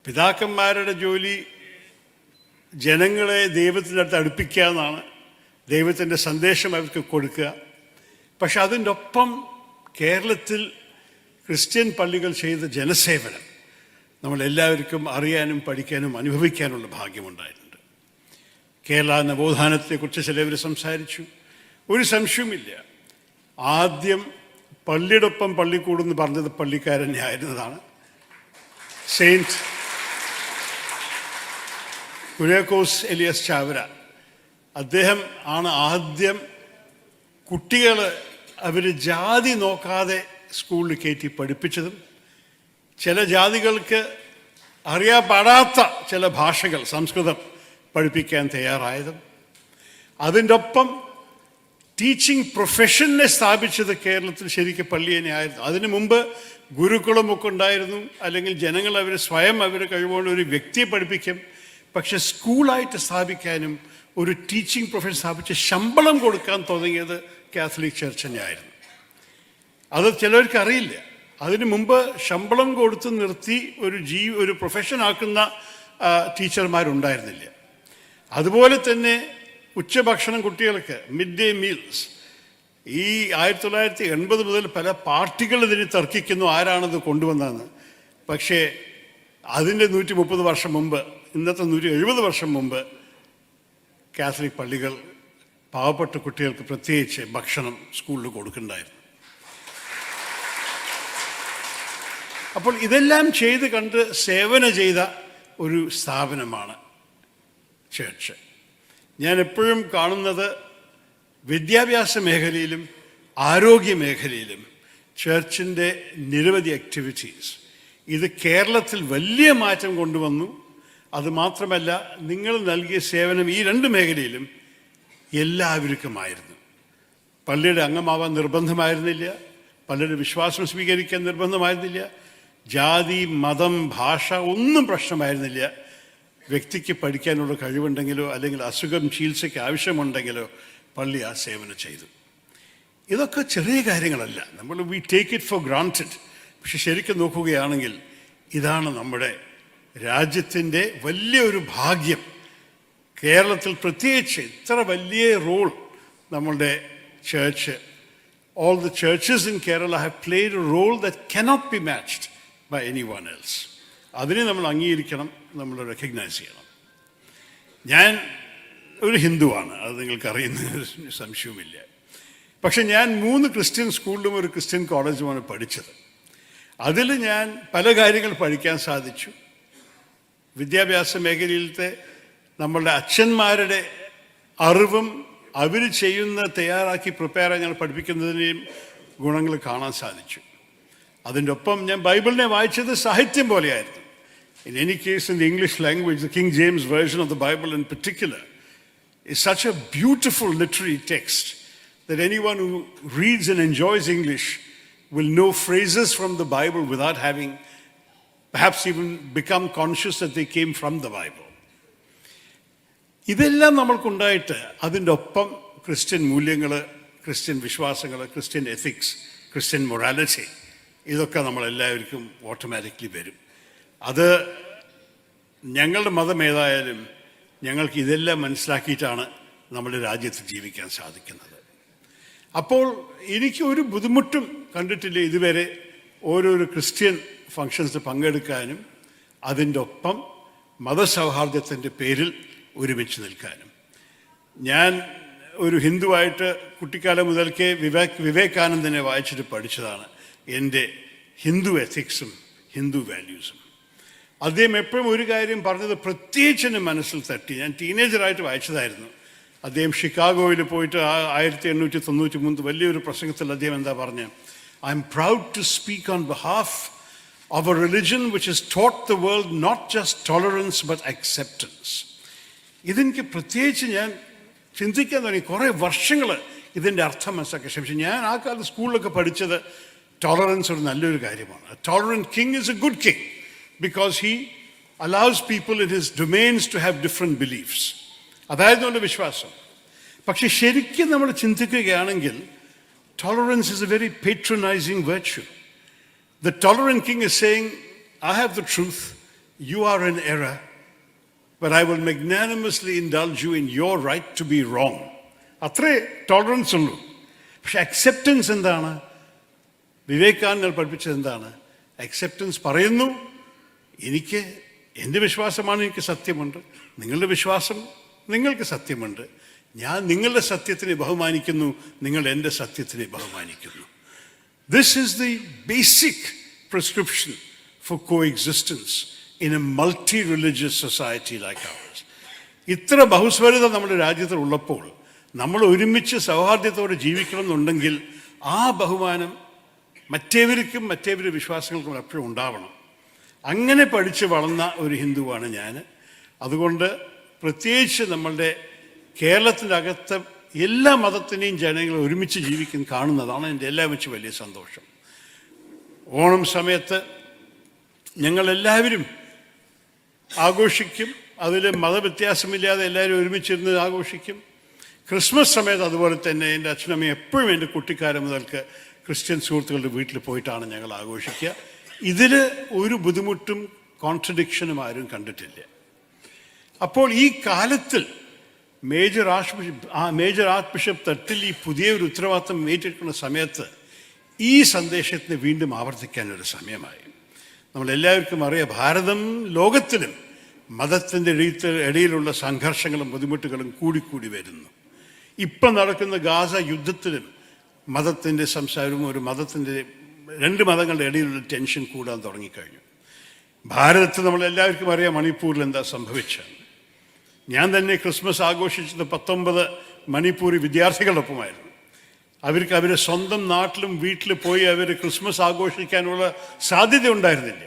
പിതാക്കന്മാരുടെ ജോലി ജനങ്ങളെ ദൈവത്തിൻ്റെ അടുത്ത് അടുപ്പിക്കുക എന്നാണ്, ദൈവത്തിൻ്റെ സന്ദേശം അവർക്ക് കൊടുക്കുക. പക്ഷെ അതിൻ്റെ ഒപ്പം കേരളത്തിൽ ക്രിസ്ത്യൻ പള്ളികൾ ചെയ്ത ജനസേവനം നമ്മളെല്ലാവർക്കും അറിയാനും പഠിക്കാനും അനുഭവിക്കാനുള്ള ഭാഗ്യമുണ്ടായിട്ടുണ്ട്. കേരള നവോത്ഥാനത്തെക്കുറിച്ച് ചിലവർ സംസാരിച്ചു. ഒരു സംശയവുമില്ല, ആദ്യം പള്ളിയോടൊപ്പം പള്ളിക്കൂടെന്ന് പറഞ്ഞത് പള്ളിക്കാരനെ ആയിരുന്നതാണ്. സെയിൻറ്റ് കുര്യാക്കോസ് എലിയാസ് ചാവറ, അദ്ദേഹം ആണ് ആദ്യം കുട്ടികൾ അവർ ജാതി നോക്കാതെ സ്കൂളിൽ കയറ്റി പഠിപ്പിച്ചതും ചില ജാതികൾക്ക് അറിയാപ്പാടാത്ത ചില ഭാഷകൾ സംസ്കൃതം പഠിപ്പിക്കാൻ തയ്യാറായതും അതിൻ്റെ ഒപ്പം ടീച്ചിങ് പ്രൊഫഷനെ സ്ഥാപിച്ചത് കേരളത്തിൽ ശരിക്കും പള്ളി തന്നെയായിരുന്നു. അതിനു മുമ്പ് ഗുരുകുലമൊക്കെ ഉണ്ടായിരുന്നു, അല്ലെങ്കിൽ ജനങ്ങൾ അവർ സ്വയം അവർ കഴിവുകൊണ്ട് ഒരു വ്യക്തിയെ പഠിപ്പിക്കും. പക്ഷെ സ്കൂളായിട്ട് സ്ഥാപിക്കാനും ഒരു ടീച്ചിങ് പ്രൊഫഷൻ സ്ഥാപിച്ച് ശമ്പളം കൊടുക്കാൻ തുടങ്ങിയത് കാത്തലിക് ചർച്ച് തന്നെയായിരുന്നു. അത് ചിലർക്ക് അറിയില്ല. അതിനു മുമ്പ് ശമ്പളം കൊടുത്ത് നിർത്തി ഒരു പ്രൊഫഷനാക്കുന്ന ടീച്ചർമാരുണ്ടായിരുന്നില്ല. അതുപോലെ തന്നെ ഉച്ചഭക്ഷണം കുട്ടികൾക്ക് മിഡ് ഡേ മീൽസ് ഈ 1980 മുതൽ പല പാർട്ടികൾ ഇതിന് തർക്കിക്കുന്നു ആരാണത് കൊണ്ടുവന്നതെന്ന്. പക്ഷേ അതിൻ്റെ 130 വർഷം മുമ്പ്, ഇന്നത്തെ 170 വർഷം മുമ്പ് കാത്തലിക് പള്ളികൾ പാവപ്പെട്ട കുട്ടികൾക്ക് പ്രത്യേകിച്ച് ഭക്ഷണം സ്കൂളിൽ കൊടുക്കുന്നുണ്ടായിരുന്നു. അപ്പോൾ ഇതെല്ലാം ചെയ്ത് കണ്ട് സേവനം ചെയ്ത ഒരു സ്ഥാപനമാണ് ചർച്ച്. ഞാൻ എപ്പോഴും കാണുന്നത് വിദ്യാഭ്യാസ മേഖലയിലും ആരോഗ്യ മേഖലയിലും ചർച്ചിൻ്റെ നിരവധി ആക്ടിവിറ്റീസ് ഇത് കേരളത്തിൽ വലിയ മാറ്റം കൊണ്ടുവന്നു. അതുമാത്രമല്ല, നിങ്ങൾ നൽകിയ സേവനം ഈ 2 മേഖലയിലും എല്ലാവർക്കുമായിരുന്നു. പള്ളിയുടെ അംഗമാവാൻ നിർബന്ധമായിരുന്നില്ല, പള്ളിയുടെ വിശ്വാസം സ്വീകരിക്കാൻ നിർബന്ധമായിരുന്നില്ല, ജാതി മതം ഭാഷ ഒന്നും പ്രശ്നമായിരുന്നില്ല. വ്യക്തിക്ക് പഠിക്കാനുള്ള കഴിവുണ്ടെങ്കിലോ അല്ലെങ്കിൽ അസുഖം ചികിത്സയ്ക്ക് ആവശ്യമുണ്ടെങ്കിലോ പള്ളി ആ സേവനം ചെയ്തു. ഇതൊക്കെ ചെറിയ കാര്യങ്ങളല്ല, we take it for granted. പക്ഷെ ശരിക്കും നോക്കുകയാണെങ്കിൽ ഇതാണ് നമ്മുടെ രാജ്യത്തിൻ്റെ വലിയൊരു ഭാഗ്യം. കേരളത്തിൽ പ്രത്യേകിച്ച് ഇത്ര വലിയ റോൾ നമ്മളുടെ church, all the churches in Kerala have played a role that cannot be matched by anyone else. അതിനെ നമ്മൾ അംഗീകരിക്കണം, നമ്മൾ റെക്കഗ്നൈസ് ചെയ്യണം. ഞാൻ ഒരു ഹിന്ദുവാണ്, അത് നിങ്ങൾക്കറിയുന്ന സംശയവുമില്ല. പക്ഷെ ഞാൻ 3 ക്രിസ്ത്യൻ സ്കൂളിലും ഒരു ക്രിസ്ത്യൻ കോളേജുമാണ് പഠിച്ചത്. അതിൽ ഞാൻ പല കാര്യങ്ങൾ പഠിക്കാൻ സാധിച്ചു. വിദ്യാഭ്യാസ മേഖലയിലത്തെ നമ്മളുടെ അച്ഛന്മാരുടെ അറിവും അവർ തയ്യാറാക്കി പ്രിപ്പയർ ഞങ്ങൾ പഠിപ്പിക്കുന്നതിൻ്റെയും ഗുണങ്ങൾ കാണാൻ സാധിച്ചു. അതിൻ്റെ ഒപ്പം ഞാൻ ബൈബിളിനെ വായിച്ചത് സാഹിത്യം പോലെയായിരുന്നു. In any case, in the English language, the King James Version of the Bible in particular is such a beautiful literary text that anyone who reads and enjoys English will know phrases from the Bible without having perhaps even become conscious that they came from the Bible. ഇതെല്ലാം നമ്മൾക്കുണ്ടായിട്ട് അതിൻ്റെ ഒപ്പം Christian മൂല്യങ്ങൾ, Christian വിശ്വാസങ്ങൾ, Christian ethics, Christian morality ഇതൊക്കെ നമ്മളെല്ലാവർക്കും automatically വരും. അത് ഞങ്ങളുടെ മതം ഏതായാലും ഞങ്ങൾക്ക് ഇതെല്ലാം മനസ്സിലാക്കിയിട്ടാണ് നമ്മുടെ രാജ്യത്ത് ജീവിക്കാൻ സാധിക്കുന്നത്. അപ്പോൾ എനിക്ക് ഒരു ബുദ്ധിമുട്ടും കണ്ടിട്ടില്ല ഇതുവരെ ഓരോരോ ക്രിസ്ത്യൻ ഫങ്ഷൻസ് പങ്കെടുക്കാനും അതിൻ്റെ ഒപ്പം മതസൗഹാർദ്ദത്തിൻ്റെ പേരിൽ ഒരുമിച്ച് നിൽക്കാനും. ഞാൻ ഒരു ഹിന്ദുവായിട്ട് കുട്ടിക്കാലം മുതൽക്കേ വിവേകാനന്ദനെ വായിച്ചിട്ട് പഠിച്ചതാണ് എൻ്റെ ഹിന്ദു എത്തിക്സും ഹിന്ദു വാല്യൂസും. അദ്ദേഹം എപ്പോഴും ഒരു കാര്യം പറഞ്ഞത് പ്രത്യേകിച്ച് എൻ്റെ മനസ്സിൽ തട്ടി. ഞാൻ ടീനേജറായിട്ട് വായിച്ചതായിരുന്നു. അദ്ദേഹം ഷിക്കാഗോയിൽ പോയിട്ട് 1893 വലിയൊരു പ്രസംഗത്തിൽ അദ്ദേഹം എന്താ പറഞ്ഞത്? I am proud to speak on behalf of a religion which has taught the world not just tolerance but acceptance. ഇതെനിക്ക് പ്രത്യേകിച്ച് ഞാൻ ചിന്തിക്കാൻ തുടങ്ങി. കുറേ വർഷങ്ങൾ ഇതിൻ്റെ അർത്ഥം മനസ്സിലാക്കി ശ്രമിച്ചു. ഞാൻ ആ കാലത്ത് സ്കൂളിലൊക്കെ പഠിച്ചത് ടോളറൻസ് ഒരു നല്ലൊരു കാര്യമാണ്. A tolerant king is a good king because he allows people in his domains to have different beliefs. അതായിരുന്നു എൻ്റെ വിശ്വാസം. പക്ഷെ ശരിക്കും നമ്മൾ ചിന്തിക്കുകയാണെങ്കിൽ tolerance is a very patronizing virtue. The tolerant king is saying, I have the truth, you are in error, but I will magnanimously indulge you in your right to be wrong. അത്രേ tolerance ഉള്ളൂ. പക്ഷെ acceptance എന്താണ്? വിവേകാനന്ദർ പഠിപ്പിച്ചത് എന്താണ്? Acceptance പറയുന്നു, എനിക്ക് എൻ്റെ വിശ്വാസമാണ്, എനിക്ക് സത്യമുണ്ട്, നിങ്ങളുടെ വിശ്വാസം നിങ്ങൾക്ക് സത്യമുണ്ട്, ഞാൻ നിങ്ങളുടെ സത്യത്തിനെ ബഹുമാനിക്കുന്നു, നിങ്ങൾ എൻ്റെ സത്യത്തിനെ ബഹുമാനിക്കുന്നു. This is the basic prescription for coexistence in a multi-religious society like ours. ഇത്ര ബഹുസ്വരത നമ്മുടെ രാജ്യത്തിൽ ഉള്ളപ്പോൾ നമ്മൾ ഒരുമിച്ച് സൗഹാർദ്ദത്തോടെ ജീവിക്കണം എന്നുണ്ടെങ്കിൽ ആ ബഹുമാനം മറ്റേവർക്കും മറ്റേവരുടെ വിശ്വാസങ്ങൾക്കും എപ്പോഴും ഉണ്ടാവണം. അങ്ങനെ പഠിച്ച് വളർന്ന ഒരു ഹിന്ദുവാണ് ഞാൻ. അതുകൊണ്ട് പ്രത്യേകിച്ച് നമ്മളുടെ കേരളത്തിൻ്റെ അകത്ത് എല്ലാ മതത്തിനെയും ജനങ്ങൾ ഒരുമിച്ച് ജീവിക്കുന്ന കാണുന്നതാണ് എൻ്റെ എല്ലാം വെച്ച് വലിയ സന്തോഷം. ഓണം സമയത്ത് ഞങ്ങളെല്ലാവരും ആഘോഷിക്കും, അതിൽ മതവ്യത്യാസമില്ലാതെ എല്ലാവരും ഒരുമിച്ചിരുന്ന് ആഘോഷിക്കും. ക്രിസ്മസ് സമയത്ത് അതുപോലെ തന്നെ എൻ്റെ അച്ഛനമ്മയും എപ്പോഴും എൻ്റെ കുട്ടിക്കാലം മുതൽക്ക് ക്രിസ്ത്യൻ സുഹൃത്തുക്കളുടെ വീട്ടിൽ പോയിട്ടാണ് ഞങ്ങൾ ആഘോഷിക്കുക. ഇതിൽ ഒരു ബുദ്ധിമുട്ടും കോൺട്രഡിക്ഷനും ആരും കണ്ടിട്ടില്ല. അപ്പോൾ ഈ കാലത്തിൽ മേജർ ആർച്ച് ബിഷപ്പ് തട്ടിൽ ഈ പുതിയൊരു ഉത്തരവാദിത്വം ഏറ്റെടുക്കുന്ന സമയത്ത് ഈ സന്ദേശത്തിന് വീണ്ടും ആവർത്തിക്കാനൊരു സമയമായി. നമ്മളെല്ലാവർക്കും അറിയാം, ഭാരതം ലോകത്തിലും മതത്തിൻ്റെ ഇടയിലുള്ള സംഘർഷങ്ങളും ബുദ്ധിമുട്ടുകളും കൂടിക്കൂടി വരുന്നു. ഇപ്പം നടക്കുന്ന ഗാസ യുദ്ധത്തിലും മതത്തിൻ്റെ സംസാരവും രണ്ട് മതങ്ങളുടെ ഇടയിലുള്ള ടെൻഷൻ കൂടാൻ തുടങ്ങിക്കഴിഞ്ഞു. ഭാരതത്തിൽ നമ്മളെല്ലാവർക്കും അറിയാം മണിപ്പൂരിൽ എന്താ സംഭവിച്ചത്. ഞാൻ തന്നെ ക്രിസ്മസ് ആഘോഷിച്ചത് 19 മണിപ്പൂരി വിദ്യാർത്ഥികളോടൊപ്പമായിരുന്നു. അവർക്ക് അവരെ സ്വന്തം നാട്ടിലും വീട്ടിൽ പോയി അവർ ക്രിസ്മസ് ആഘോഷിക്കാനുള്ള സാധ്യത ഉണ്ടായിരുന്നില്ല.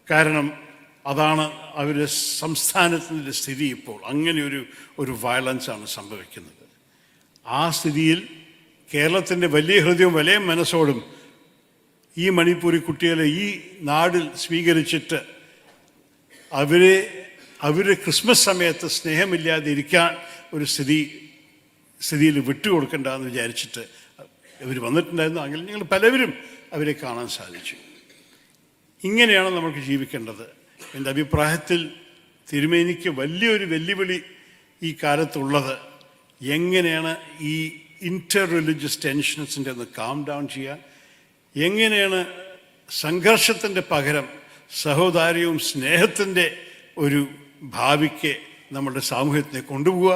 കാരണം അതാണ് അവരുടെ സംസ്ഥാനത്തിൻ്റെ സ്ഥിതി. ഇപ്പോൾ അങ്ങനെ ഒരു വയലൻസാണ് സംഭവിക്കുന്നത്. ആ സ്ഥിതിയിൽ കേരളത്തിൻ്റെ വലിയ ഹൃദയവും വലിയ മനസ്സോടും ഈ മണിപ്പൂരി കുട്ടികളെ ഈ നാടിൽ സ്വീകരിച്ചിട്ട് അവരെ ക്രിസ്മസ് സമയത്ത് സ്നേഹമില്ലാതെ ഇരിക്കാൻ ഒരു സ്ഥിതിയിൽ വിട്ടുകൊടുക്കണ്ടെന്ന് വിചാരിച്ചിട്ട് അവർ വന്നിട്ടുണ്ടായിരുന്നു. അങ്ങനെ ഞങ്ങൾ പലവരും അവരെ കാണാൻ സാധിച്ചു. ഇങ്ങനെയാണ് നമുക്ക് ജീവിക്കേണ്ടത്. എൻ്റെ അഭിപ്രായത്തിൽ തിരുമേനിക്ക് വലിയൊരു വെല്ലുവിളി ഈ കാലത്തുള്ളത് എങ്ങനെയാണ് ഈ ഇൻ്റർ റിലീജിയസ് ടെൻഷൻസിൻ്റെ ഒന്ന് കാം ഡൗൺ ചെയ്യുക, എങ്ങനെയാണ് സംഘർഷത്തിൻ്റെ പകരം സഹോദര്യവും സ്നേഹത്തിൻ്റെ ഒരു ഭാവിക്ക് നമ്മുടെ സാമൂഹ്യത്തിനെ കൊണ്ടുപോവുക.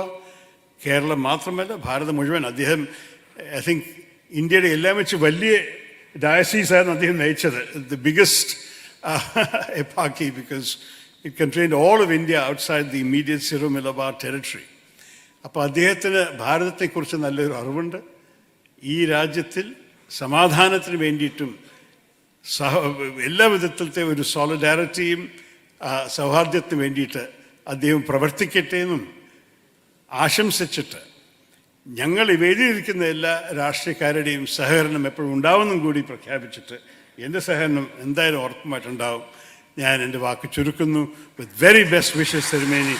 കേരളം മാത്രമല്ല, ഭാരതം മുഴുവൻ. അദ്ദേഹം ഐ തിങ്ക് ഇന്ത്യയുടെ എല്ലാം വെച്ച് വലിയ ഡയസീസായിരുന്നു അദ്ദേഹം നയിച്ചത്. ദ ബിഗസ്റ്റ് എപ്പാക്കി, because it contained all of India outside the immediate Syro Malabar territory. അപ്പോൾ അദ്ദേഹത്തിന് ഭാരതത്തെക്കുറിച്ച് നല്ലൊരു അറിവുണ്ട്. ഈ രാജ്യത്തിൽ സമാധാനത്തിന് വേണ്ടിയിട്ടും എല്ലാ വിധത്തിലത്തെ ഒരു സോളിഡാരിറ്റിയും സൗഹാർദ്ദത്തിന് വേണ്ടിയിട്ട് അദ്ദേഹം പ്രവർത്തിക്കട്ടെ എന്നും ആശംസിച്ചിട്ട്, ഞങ്ങൾ വേദിയിരിക്കുന്ന എല്ലാ രാഷ്ട്രീയക്കാരുടെയും സഹകരണം എപ്പോഴും ഉണ്ടാവുമെന്നും കൂടി പ്രഖ്യാപിച്ചിട്ട്, എൻ്റെ സഹകരണം എന്തായാലും ഉറപ്പുമായിട്ടുണ്ടാവും. ഞാൻ എൻ്റെ വാക്ക് ചുരുക്കുന്നു. വിത്ത് വെരി ബെസ്റ്റ് വിഷസ് തിരുമേനി.